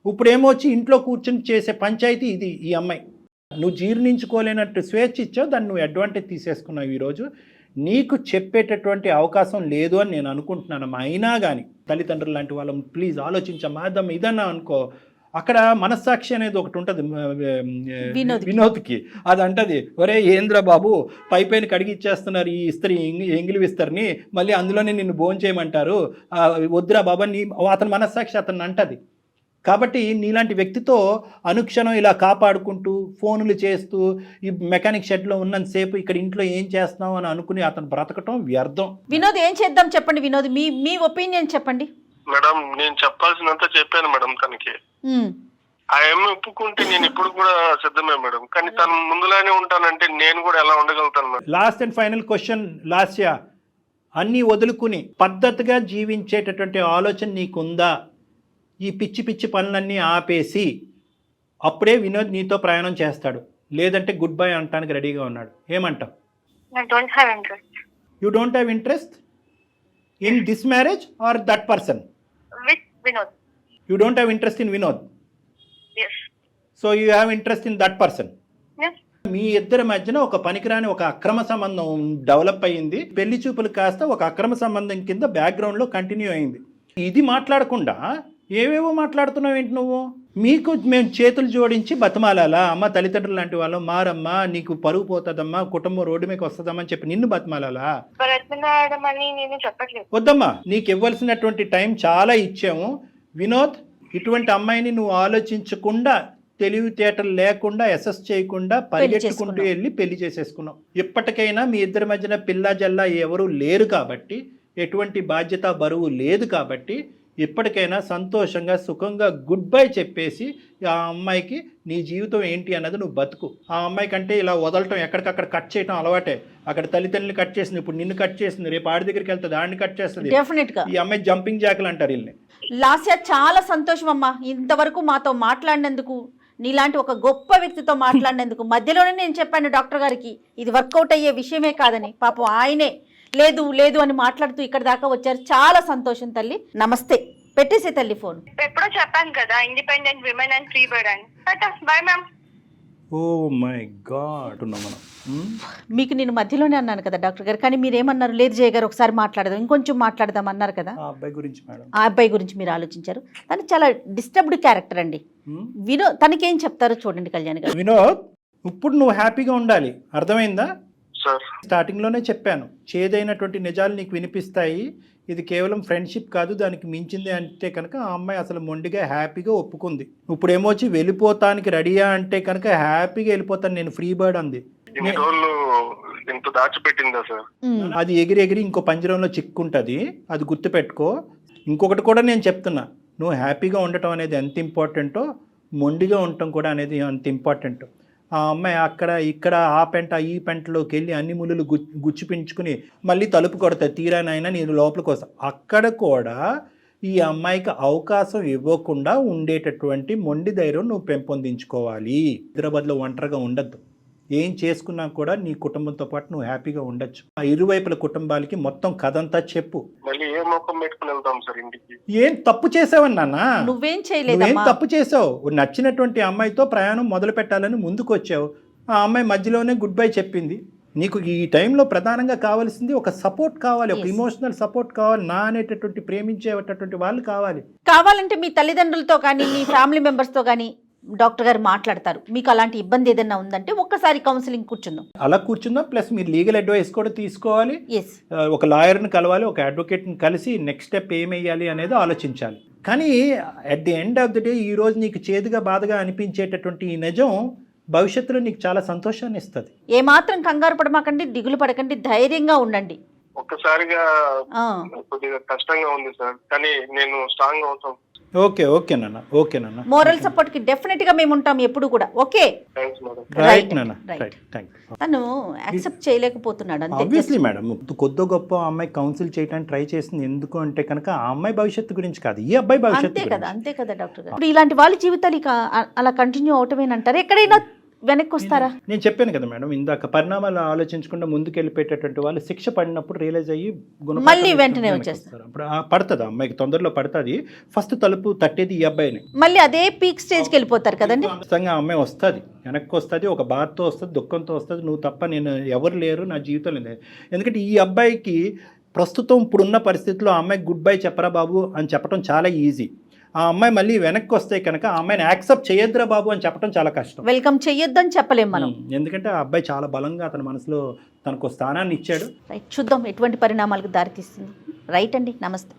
ఇప్పుడు ఏమొచ్చి ఇంట్లో కూర్చొని చేసే పంచాయతీ ఇది. ఈ అమ్మాయి నువ్వు జీర్ణించుకోలేనట్టు స్వేచ్ఛ ఇచ్చావు, దాన్ని నువ్వు అడ్వాంటేజ్ తీసేసుకున్నావు. ఈరోజు నీకు చెప్పేటటువంటి అవకాశం లేదు అని నేను అనుకుంటున్నానమ్మా. అయినా కానీ తల్లిదండ్రులు లాంటి వాళ్ళం ప్లీజ్ ఆలోచించమ్మా. ఇదన్నా అనుకో, అక్కడ మనస్సాక్షి అనేది ఒకటి ఉంటుంది వినోద్కి. అది అంటది, ఒరే ఏంద్ర బాబు పైపైన కడిగి ఇచ్చేస్తున్నారు ఈ ఇస్త్రీ, ఎంగిలి విస్తరిని, మళ్ళీ అందులోనే నిన్ను భోంచేయమంటారు, వద్దురా బాబా నీ. అతని మనస్సాక్షి అతన్ని అంటది. కాబట్టి నీలాంటి వ్యక్తితో అనుక్షణం ఇలా కాపాడుకుంటూ ఫోన్లు చేస్తూ ఈ మెకానిక్ షెడ్లో ఉన్నంతసేపు ఇక్కడ ఇంట్లో ఏం చేస్తున్నావు అని అనుకుని అతను బ్రతకటం వ్యర్థం. వినోద్ ఏం చేద్దాం చెప్పండి. వినోద్ మీ ఒపీనియన్ చెప్పండి. మేడం నేను చెప్పాల్సినంత చెప్పాను మేడం తనకి. ఆ అమ్మాయి ఒప్పుకుంటే నేను ఇప్పుడు కూడా సిద్ధమే మేడం. కానీ తను ముందులానే ఉంటానంటే నేను కూడా ఎలా ఉండగలుగుతాను madam? Last and final question Lasya, అన్నీ వదులుకుని పద్ధతిగా జీవించేటటువంటి ఆలోచన నీకుందా? ఈ పిచ్చి పిచ్చి పనులన్నీ ఆపేసి అప్పుడే వినోద్ నీతో ప్రయాణం చేస్తాడు, లేదంటే గుడ్ బై అంటానికి రెడీగా ఉన్నాడు. ఏమంటావు? You don't have interest in this marriage or that person? You don't have interest in Vinod, so you have interest in that person. మీ ఇద్దరి మధ్యన ఒక పనికిరాని ఒక అక్రమ సంబంధం డెవలప్ అయ్యింది. పెళ్లి చూపులు కాస్త ఒక అక్రమ సంబంధం కింద బ్యాక్గ్రౌండ్లో కంటిన్యూ అయింది. ఇది మాట్లాడకుండా ఏవేవో మాట్లాడుతున్నావు ఏంటి నువ్వు? మీకు మేము చేతులు జోడించి బతిమాలాలా? అమ్మ తల్లిదండ్రులు లాంటి వాళ్ళు మారమ్మా, నీకు పరువు పోతుందమ్మా, కుటుంబం రోడ్డు మీకు వస్తుందమ్మా అని చెప్పి నిన్ను బతిమాలాలా? వద్దమ్మా, నీకు ఇవ్వాల్సినటువంటి టైం చాలా ఇచ్చాము. వినోద్, ఇటువంటి అమ్మాయిని నువ్వు ఆలోచించకుండా, తెలివితేటలు లేకుండా, అసెస్ చేయకుండా పరిగెట్టుకుంటూ వెళ్ళి పెళ్లి చేసేసుకున్నావు. ఇప్పటికైనా మీ ఇద్దరి మధ్యన పిల్ల జల్లా ఎవరు లేరు కాబట్టి, ఎటువంటి బాధ్యత బరువు లేదు కాబట్టి ఇప్పటికైనా సంతోషంగా సుఖంగా గుడ్ బై చెప్పేసి ఆ అమ్మాయికి నీ జీవితం ఏంటి అన్నది నువ్వు బతుకు. ఆ అమ్మాయి కంటే ఇలా వదలటం, ఎక్కడికక్కడ కట్ చేయటం అలవాటే. అక్కడ తల్లిదండ్రులు కట్ చేసింది, ఇప్పుడు నిన్ను కట్ చేసింది, రేపు ఆడి దగ్గరికి వెళ్తుంది, ఆడిని కట్ చేస్తుంది. డెఫినెట్గా ఈ అమ్మాయి జంపింగ్ జాకులు అంటారు వీళ్ళని. లాస్య చాలా సంతోషం అమ్మా, ఇంతవరకు మాతో మాట్లాడినందుకు, నీలాంటి ఒక గొప్ప వ్యక్తితో మాట్లాడినందుకు. మధ్యలోనే నేను చెప్పాను డాక్టర్ గారికి ఇది వర్కౌట్ అయ్యే విషయమే కాదని. పాపం ఆయనే లేదు లేదు అని మాట్లాడుతూ ఇక్కడ దాకా వచ్చారు. చాలా సంతోషం తల్లి. నమస్తే. పెట్టేసే తల్లి ఫోన్. ఎప్పుడో చెప్పాను కదా, independent women and free bird అని. Bye ma'am. Oh my God మనం మీకు నేను మధ్యలోనే అన్నాను కదా డాక్టర్ గారు, కానీ మీరేమన్నారు, లేదు జయ గారు ఒకసారి మాట్లాడదాం, ఇంకొంచెం మాట్లాడదాం అన్నారు కదా. ఆ అబ్బాయి గురించి మేడం, ఆ అబ్బాయి గురించి మీరు ఆలోచించారు. తను చాలా డిస్టర్బ్డ్ క్యారెక్టర్ అండి. తనకేం చెప్తారో చూడండి కళ్యాణ్ గారు. వినోద్, ఇప్పుడు నువ్వు హ్యాపీగా ఉండాలి, అర్థమైందా? సార్ స్టార్టింగ్లోనే చెప్పాను, చేదైనటువంటి నిజాలు నీకు వినిపిస్తాయి, ఇది కేవలం ఫ్రెండ్షిప్ కాదు, దానికి మించింది అంటే కనుక ఆ అమ్మాయి అసలు మొండిగా హ్యాపీగా ఒప్పుకుంది. ఇప్పుడు ఏమొచ్చి వెళ్ళిపోతానికి రెడీయా అంటే కనుక హ్యాపీగా వెళ్ళిపోతాను నేను, ఫ్రీ బర్డ్ అంది. ఇన్ని రోజులు ఇంత దాచిపెట్టిందా సార్? అది ఎగిరి ఎగిరి ఇంకో పంజరంలో చిక్కుంటుంది, అది గుర్తుపెట్టుకో. ఇంకొకటి కూడా నేను చెప్తున్నా, నువ్వు హ్యాపీగా ఉండటం అనేది ఎంత ఇంపార్టెంటో, మొండిగా ఉండటం కూడా అనేది అంత ఇంపార్టెంట్. ఆ అమ్మాయి అక్కడ ఇక్కడ ఆ పెంట ఈ పెంటలోకి వెళ్ళి అన్ని ముళ్ళు గుచ్చిపించుకుని మళ్ళీ తలుపు కొడతాయి, తీరానైనా నేను లోపలికి వస్తా. అక్కడ కూడా ఈ అమ్మాయికి అవకాశం ఇవ్వకుండా ఉండేటటువంటి మొండి ధైర్యం నువ్వు పెంపొందించుకోవాలి. హైదరాబాద్లో ఒంటరిగా ఉండద్దు. ఏం చేసుకున్నా కూడా నీ కుటుంబంతో పాటు నువ్వు హ్యాపీగా ఉండొచ్చు. ఆ ఇరువైపుల కుటుంబాలకి మొత్తం కథంతా చెప్పు. మళ్ళీ ఏ మొక్కం పెట్టుకుని వెళ్తాం సార్ ఇంటికి? ఏం తప్పు చేసావని నాన్న? నువ్వేం నువ్వేం చేయలేదమ్మా. తప్పు చేసావు? నచ్చినటువంటి అమ్మాయితో ప్రయాణం మొదలు పెట్టాలని ముందుకు వచ్చావు. ఆ అమ్మాయి మధ్యలోనే గుడ్ బై చెప్పింది. నీకు ఈ టైంలో ప్రధానంగా కావాల్సింది ఒక సపోర్ట్ కావాలి, ఒక ఇమోషనల్ సపోర్ట్ కావాలి. నా అనేటటువంటి ప్రేమించేటటువంటి వాళ్ళు కావాలి. కావాలంటే మీ తల్లిదండ్రులతో కానీ మీ ఫ్యామిలీ మెంబర్స్తో కానీ డాక్టర్ గారు మాట్లాడతారు. మీకు అలాంటి ఇబ్బంది ఏదైనా ఉందంటే ఒక్కసారి కౌన్సిలింగ్ కూర్చుందాం. అలా కూర్చుందాం. ప్లస్ మీరు లీగల్ అడ్వైస్ కూడా తీసుకోవాలి. ఎస్, ఒక లాయర్ని కలవాలి, ఒక అడ్వకేట్ని కలిసి నెక్స్ట్ స్టెప్ ఏమేయాలి అనేది ఆలోచించాలి. కానీ at the end of the day ఈ రోజు నీకు చేదుగా బాధగా అనిపించేటటువంటి ఈ నిజం భవిష్యత్తులో నీకు చాలా సంతోషాన్ని ఇస్తుంది. ఏమాత్రం కంగారు పడమాకండి, దిగులు పడకండి, ధైర్యంగా ఉండండి. ఒక్కసారిగా కొద్దిగా కష్టంగా ఉంది సార్, కానీ నేను స్ట్రాంగ్ అవుతాం. ఓకే నాన్న. మోరల్ సపోర్ట్ కి డెఫినెట్ గా మేము ఉంటాం ఎప్పుడు కూడా. Okay, thanks madam. రైట్ నాన్న, రైట్. Thank you. తను యాక్సెప్ట్ చేయలేకపోతున్నాడు అంతే. ఆబ్వియస్లీ మేడం, కొద్ది గొప్ప అమ్మాయి కౌన్సిల్ చేయడానికి ట్రై చేసింది. ఎందుకు అంటే కనుక ఆ అమ్మాయి భవిష్యత్తు గురించి కాదు, ఈ అబ్బాయి భవిష్యత్తు గురించి. అంతే కదా డాక్టర్ గారు. ఇప్పుడు ఇలాంటి వాళ్ళ జీవితాలు ఇక అలా కంటిన్యూ అవటమేనంటారు, ఎక్కడైనా వెనక్కి వస్తారా? నేను చెప్పాను కదా మేడం ఇందాక, పరిణామాలు ఆలోచించకుండా ముందుకు వెళ్ళిపోయేటటువంటి వాళ్ళు శిక్ష పడినప్పుడు రియలైజ్ అయ్యి మళ్ళీ వెంటనే వచ్చేస్తారు. అప్పుడు పడుతుంది, అమ్మాయికి తొందరలో పడుతుంది. ఫస్ట్ తలుపు తట్టేది ఈ అబ్బాయిని. మళ్ళీ అదే పీక్ స్టేజ్కి వెళ్ళిపోతారు కదండి. ఖచ్చితంగా ఆ అమ్మాయి వస్తుంది, వెనక్కి వస్తుంది, ఒక బాధతో వస్తుంది, దుఃఖంతో వస్తుంది. నువ్వు తప్ప నేను ఎవరు లేరు నా జీవితంలో లేదు. ఎందుకంటే ఈ అబ్బాయికి ప్రస్తుతం ఇప్పుడున్న పరిస్థితుల్లో ఆ అమ్మాయికి గుడ్ బై చెప్పరా బాబు అని చెప్పడం చాలా ఈజీ. ఆ అమ్మాయి మళ్ళీ వెనక్కి వస్తే కనుక ఆ అమ్మాయిని యాక్సెప్ట్ చేయొద్దురా బాబు అని చెప్పడం చాలా కష్టం. వెల్కమ్ చెయ్యొద్దని చెప్పలేం మనం. ఎందుకంటే ఆ అబ్బాయి చాలా బలంగా అతని మనసులో తనకు స్థానాన్ని ఇచ్చాడు. రైట్, చూద్దాం ఎటువంటి పరిణామాలకు దారితీస్తుంది. రైట్ అండి, నమస్తే.